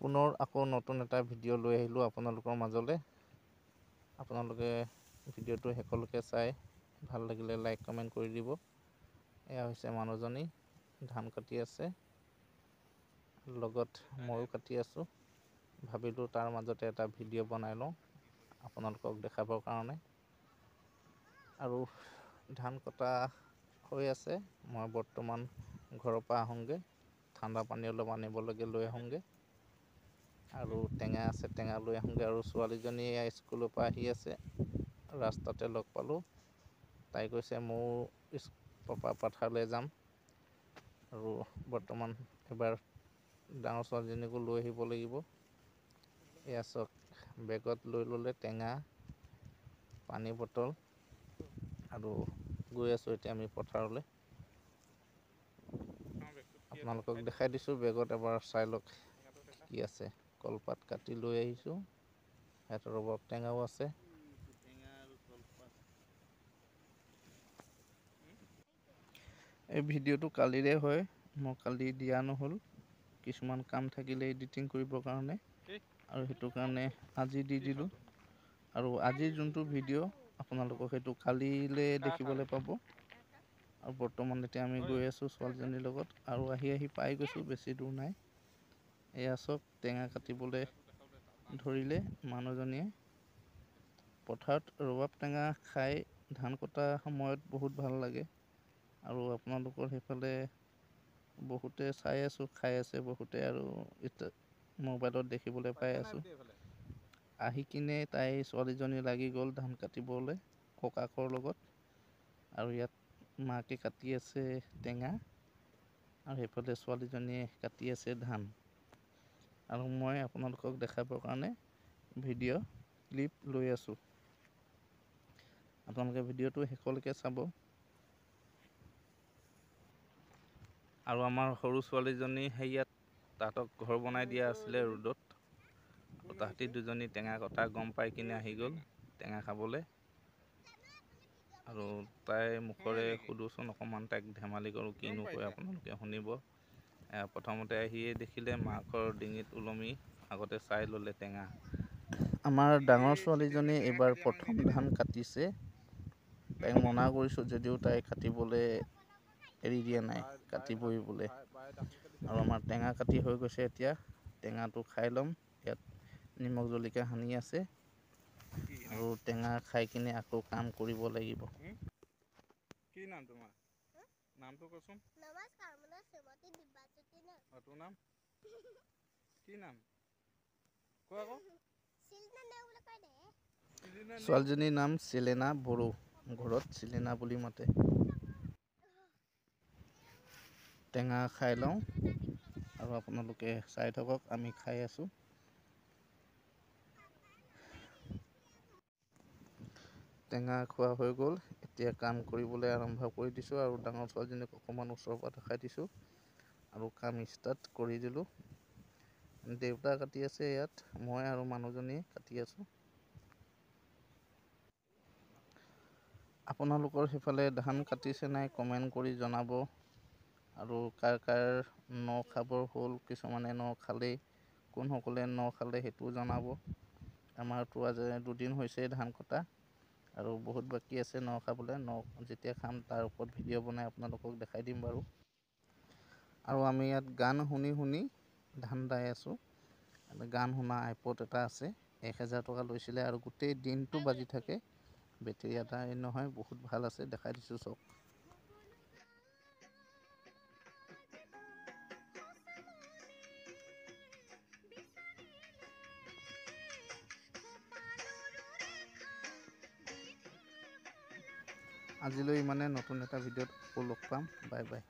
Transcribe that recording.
পুনৰ আকৌ নতুন এটা ভিডিঅ' লৈ আহিলোঁ আপোনালোকৰ মাজলৈ। আপোনালোকে ভিডিঅ'টো শেষলৈকে চাই ভাল লাগিলে লাইক কমেণ্ট কৰি দিব। এয়া হৈছে মানুহজনী ধান কাটি আছে, লগত ময়ো কাটি আছোঁ। ভাবিলোঁ তাৰ মাজতে এটা ভিডিঅ' বনাই লওঁ আপোনালোকক দেখাবৰ কাৰণে। আৰু ধান কটা হৈ আছে, মই বৰ্তমান ঘৰৰ পৰা আহোঁগৈ, ঠাণ্ডা পানী অলপ আনিবলৈকে লৈ আহোঁগৈ। আৰু টেঙা আছে, টেঙা লৈ আহোঁগৈ। আৰু ছোৱালীজনী স্কুলৰ পৰা আহি আছে, ৰাস্তাতে লগ পালোঁ। তাই কৈছে ময়ো পথাৰলৈ যাম। আৰু বৰ্তমান এবাৰ ডাঙৰ ছোৱালীজনীকো লৈ আহিব লাগিব। এয়া চাওক, বেগত লৈ ল'লে টেঙা, পানী বটল, আৰু গৈ আছোঁ এতিয়া আমি পথাৰলৈ। আপোনালোকক দেখাই দিছোঁ, বেগত এবাৰ চাই লওক কি আছে। কলপাত কাটি লৈ আহিছোঁ, ইয়াত ৰবাব টেঙাও আছে। এই ভিডিঅ'টো কালিৰে হয়, মই কালি দিয়া নহ'ল, কিছুমান কাম থাকিলে এডিটিং কৰিবৰ কাৰণে, আৰু সেইটো কাৰণে আজি দি দিলোঁ। আৰু আজিৰ যোনটো ভিডিঅ' আপোনালোকক সেইটো কালিলৈ দেখিবলৈ পাব। আৰু বৰ্তমান এতিয়া আমি গৈ আছোঁ ছোৱালীজনীৰ লগত, আৰু আহি পাই গৈছোঁ, বেছি দূৰ নাই। এয়া চাওক, টেঙা কাটিবলৈ ধৰিলে মানুহজনীয়ে। পথাৰত ৰবাব টেঙা খাই ধান কটা সময়ত বহুত ভাল লাগে। আৰু আপোনালোকৰ সেইফালে বহুতে চাই আছোঁ, খাই আছে বহুতে, আৰু মোবাইলত দেখিবলৈ পাই আছোঁ। আহি কিনে তাই ছোৱালীজনী লাগি গ'ল ধান কাটিবলৈ ককাকৰ লগত। আৰু ইয়াত মাকে কাটি আছে টেঙা, আৰু সেইফালে ছোৱালীজনীয়ে কাটি আছে ধান। আৰু মই আপোনালোকক দেখাবৰ কাৰণে ভিডিঅ' ক্লিপ লৈ আছোঁ। আপোনালোকে ভিডিঅ'টো শেষলৈকে চাব। আৰু আমাৰ সৰু ছোৱালীজনী হেৰিয়াত তাহাঁতক ঘৰ বনাই দিয়া আছিলে ৰ'দত। তাহাঁতি দুজনী টেঙা কটা গম পাই কিনে আহি গ'ল টেঙা খাবলৈ। আৰু তাইৰ মুখৰে সোধোচোন অকণমান, তাইক ধেমালি কৰোঁ, কিনো কয় আপোনালোকে শুনিব। প্ৰথমতে আহিয়ে দেখিলে মাকৰ ডিঙিত ওলমি আগতে চাই ল'লে টেঙা। আমাৰ ডাঙৰ ছোৱালীজনী এইবাৰ প্ৰথম ধান কাটিছে। তাইক মনা কৰিছোঁ যদিও তাই কাটিবলৈ এৰি দিয়া নাই, কাটিবই বোলে। আৰু আমাৰ টেঙা কাটি হৈ গৈছে এতিয়া, টেঙাটো খাই ল'ম। ইয়াত নিমখ জলকীয়া সানি আছে, আৰু টেঙা খাই কিনে আকৌ কাম কৰিব লাগিব। কি নাম তোমাৰ? নামটো কচোন? নমস্কাৰ, মোৰ নাম শ্ৰীমতী দিব্যাজ্যোতি নাথ। আৰু তোৰ নাম? কি নাম? কোৱা আকৌ? ছোৱালীজনীৰ নাম চিলেনা বড়ো, ঘৰত চিলেনা বুলি মাতে। টেঙা খাই লওঁ, আৰু আপোনালোকে চাই থাকক, আমি খাই আছোঁ। টেঙা খোৱা হৈ গ'ল, এতিয়া কাম কৰিবলৈ আৰম্ভ কৰি দিছোঁ। আৰু ডাঙৰ ছোৱালীজনীক অকণমান ওচৰৰ পৰা দেখাই দিছোঁ, আৰু কাম ষ্টাৰ্ট কৰি দিলোঁ। দেউতা কাটি আছে ইয়াত, মই আৰু মানুহজনীয়ে কাটি আছোঁ। আপোনালোকৰ সেইফালে ধান কাটিছে নাই কমেণ্ট কৰি জনাব। আৰু কাৰ কাৰ ন খাবৰ হ'ল, কিছুমানে ন খালেই, কোনসকলে ন খালে সেইটোও জনাব। আমাৰতো আজি দুদিন হৈছে ধান কটা, আৰু বহুত বাকী আছে ন খাবলৈ। ন যেতিয়া খাম তাৰ ওপৰত ভিডিঅ' বনাই আপোনালোকক দেখাই দিম বাৰু। আৰু আমি ইয়াত গান শুনি শুনি ধান দাই আছোঁ। গান শুনা আইপড এটা আছে, 1000 টকা লৈছিলে, আৰু গোটেই দিনটো বাজি থাকে। বেটেৰী এটাই নহয়, বহুত ভাল আছে, দেখাই দিছোঁ চক। আজিলৈ ইমানে, নতুন এটা ভিডিঅ'ত আকৌ লগ পাম, বাই বাই।